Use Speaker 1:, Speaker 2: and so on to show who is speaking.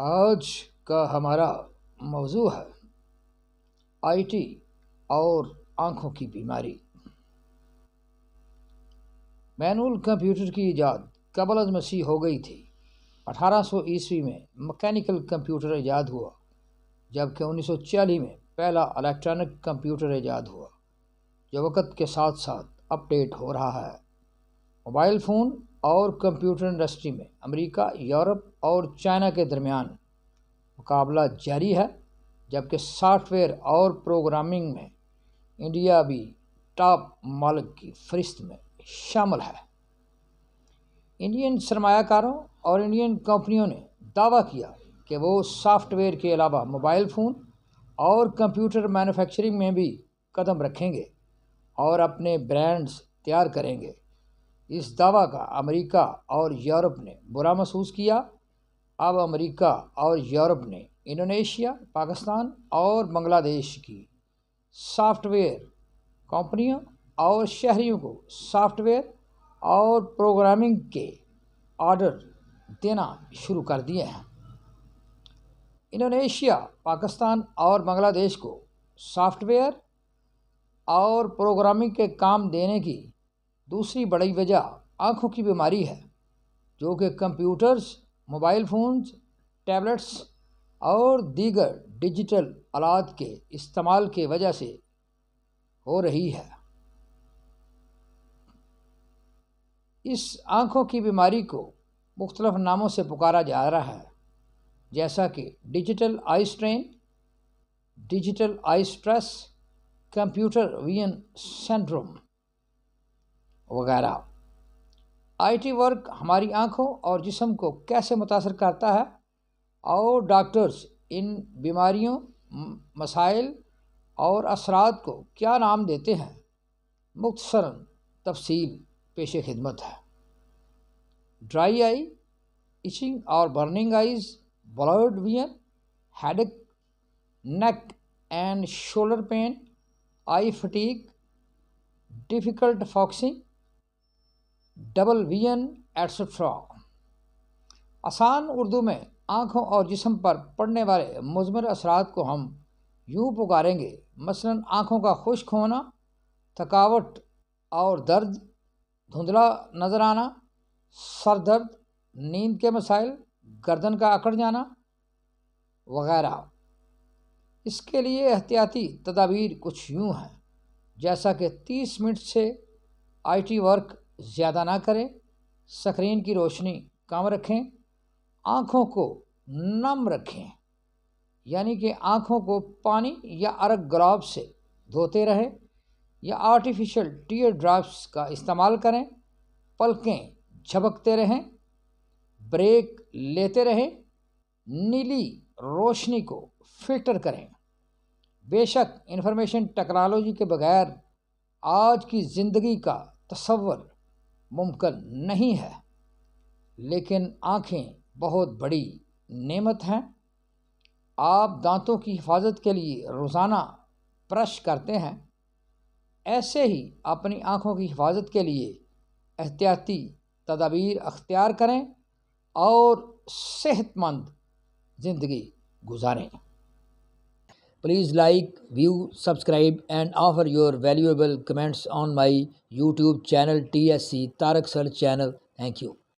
Speaker 1: آج کا ہمارا موضوع ہے آئی ٹی اور آنکھوں کی بیماری۔ مینول کمپیوٹر کی ایجاد قبل از مسیح ہو گئی تھی۔ 1800 عیسوی میں مکینیکل کمپیوٹر ایجاد ہوا، جبکہ 1940 میں پہلا الیکٹرانک کمپیوٹر ایجاد ہوا، جو وقت کے ساتھ ساتھ اپ ڈیٹ ہو رہا ہے۔ موبائل فون اور کمپیوٹر انڈسٹری میں امریکہ، یورپ اور چائنا کے درمیان مقابلہ جاری ہے، جبکہ سافٹ ویئر اور پروگرامنگ میں انڈیا بھی ٹاپ ممالک کی فہرست میں شامل ہے۔ انڈین سرمایہ کاروں اور انڈین کمپنیوں نے دعویٰ کیا کہ وہ سافٹ ویئر کے علاوہ موبائل فون اور کمپیوٹر مینوفیکچرنگ میں بھی قدم رکھیں گے اور اپنے برانڈز تیار کریں گے۔ اس دعویٰ کا امریکہ اور یورپ نے برا محسوس کیا۔ اب امریکہ اور یورپ نے انڈونیشیا، پاکستان اور بنگلہ دیش کی سافٹ ویئر کمپنیوں اور شہریوں کو سافٹ ویئر اور پروگرامنگ کے آرڈر دینا شروع کر دیے ہیں۔ انڈونیشیا، پاکستان اور بنگلہ دیش کو سافٹ ویئر اور پروگرامنگ کے کام دینے کی دوسری بڑی وجہ آنکھوں کی بیماری ہے، جو کہ کمپیوٹرز، موبائل فونز، ٹیبلٹس اور دیگر ڈیجیٹل آلات کے استعمال کی وجہ سے ہو رہی ہے۔ اس آنکھوں کی بیماری کو مختلف ناموں سے پکارا جا رہا ہے، جیسا کہ ڈیجیٹل آئی سٹرین، ڈیجیٹل آئی سٹریس، کمپیوٹر ویژن سنڈروم وغیرہ۔ آئی ٹی ورک ہماری آنکھوں اور جسم کو کیسے متاثر کرتا ہے اور ڈاکٹرز ان بیماریوں، مسائل اور اثرات کو کیا نام دیتے ہیں، مختصراً تفصیل پیش خدمت ہے۔ ڈرائی آئی، ایچنگ اور burning eyes, blurred vision, headache, neck and shoulder pain, eye fatigue, difficult focusing, double vision etcetera. آسان اردو میں آنکھوں اور جسم پر پڑنے والے مضمر اثرات کو ہم یوں پکاریں گے، مثلاً آنکھوں کا خشک ہونا، تھکاوٹ اور درد، دھندلا نظر آنا، سر درد، نیند کے مسائل، گردن کا اکڑ جانا وغیرہ۔ اس کے لیے احتیاطی تدابیر کچھ یوں ہیں، جیسا کہ 30 منٹ سے آئی ٹی ورک زیادہ نہ کریں، اسکرین کی روشنی کم رکھیں، آنکھوں کو نم رکھیں، یعنی کہ آنکھوں کو پانی یا ارگ گلاب سے دھوتے رہیں یا آرٹیفیشل ٹیئر ڈراپس کا استعمال کریں، پلکیں جھپکتے رہیں، بریک لیتے رہیں، نیلی روشنی کو فلٹر کریں۔ بے شک انفارمیشن ٹیکنالوجی کے بغیر آج کی زندگی کا تصور ممکن نہیں ہے، لیکن آنکھیں بہت بڑی نعمت ہیں۔ آپ دانتوں کی حفاظت کے لیے روزانہ برش کرتے ہیں، ایسے ہی اپنی آنکھوں کی حفاظت کے لیے احتیاطی تدابیر اختیار کریں اور صحت مند زندگی گزاریں۔ Please like, view, subscribe and offer your valuable comments on my YouTube channel TSC Tarak Sir channel. Thank you.